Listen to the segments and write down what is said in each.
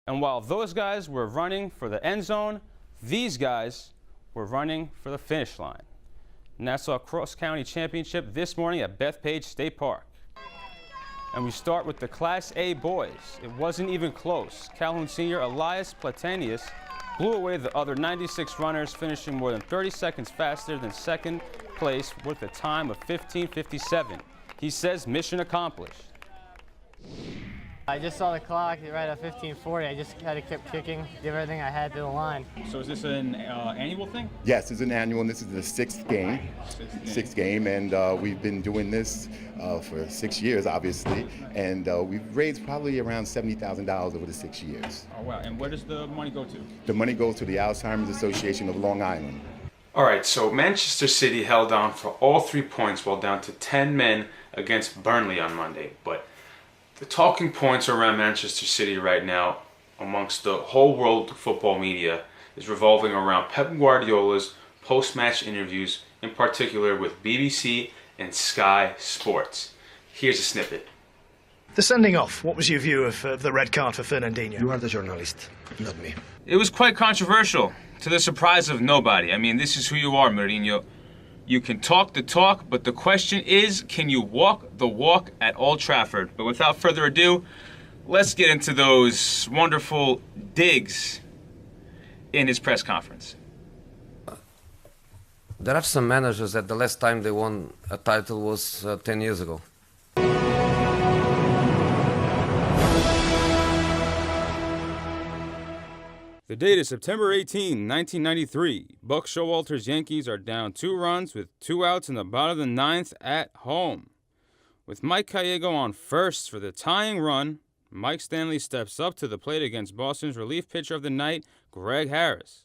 And while those guys were running for the end zone, these guys were running for the finish line. Nassau Cross County Championship this morning at Bethpage State Park. And we start with the Class A boys. It wasn't even close. Calhoun senior Elias Platanius blew away the other 96 runners, finishing more than 30 seconds faster than second place with a time of 15:57. He says mission accomplished. I just saw the clock right at 15:40. I just had to keep kicking, give everything I had to the line. So is this an annual thing? Yes, it's an annual, and this is the sixth game. And we've been doing this for 6 years, obviously, and we've raised probably around $70,000 over the 6 years. Oh, wow. And where does the money go to? The money goes to the Alzheimer's Association of Long Island. All right, so Manchester City held on for all 3 points while down to 10 men against Burnley on Monday, but the talking points around Manchester City right now amongst the whole world football media is revolving around Pep Guardiola's post-match interviews, in particular with BBC and Sky Sports. Here's a snippet. The sending off, what was your view of the red card for Fernandinho? You are the journalist, not me. It was quite controversial, to the surprise of nobody. I mean, this is who you are, Mourinho. You can talk the talk, but the question is, can you walk the walk at Old Trafford? But without further ado, let's get into those wonderful digs in his press conference. There are some managers that the last time they won a title was 10 years ago. The date is September 18, 1993. Buck Showalter's Yankees are down 2 runs with 2 outs in the bottom of the 9th at home. With Mike Gallego on first for the tying run, Mike Stanley steps up to the plate against Boston's relief pitcher of the night, Greg Harris.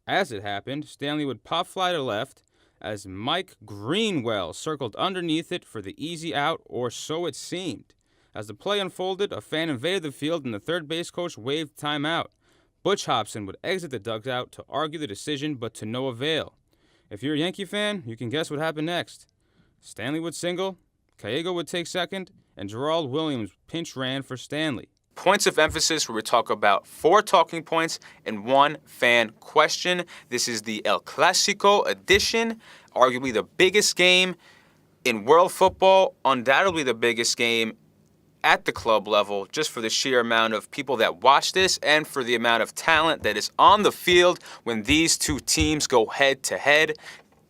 As it happened, Stanley would pop fly to left as Mike Greenwell circled underneath it for the easy out, or so it seemed. As the play unfolded, a fan invaded the field and the third base coach waved timeout. Butch Hobson would exit the dugout to argue the decision, but to no avail. If you're a Yankee fan, you can guess what happened next. Stanley would single, Gallego would take second, and Gerald Williams pinch ran for Stanley. Points of emphasis where we talk about 4 talking points and 1 fan question. This is the El Clasico edition, arguably the biggest game in world football, undoubtedly the biggest game at the club level, just for the sheer amount of people that watch this and for the amount of talent that is on the field when these two teams go head to head.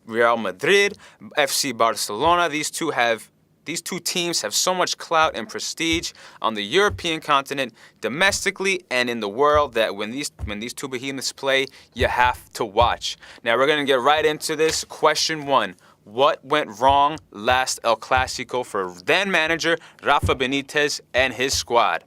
Real Madrid, FC Barcelona, these two teams have so much clout and prestige on the European continent, domestically and in the world, that when these two behemoths play, you have to watch. Now we're going to get right into this. Question 1. What went wrong last El Clasico for then manager Rafa Benitez and his squad?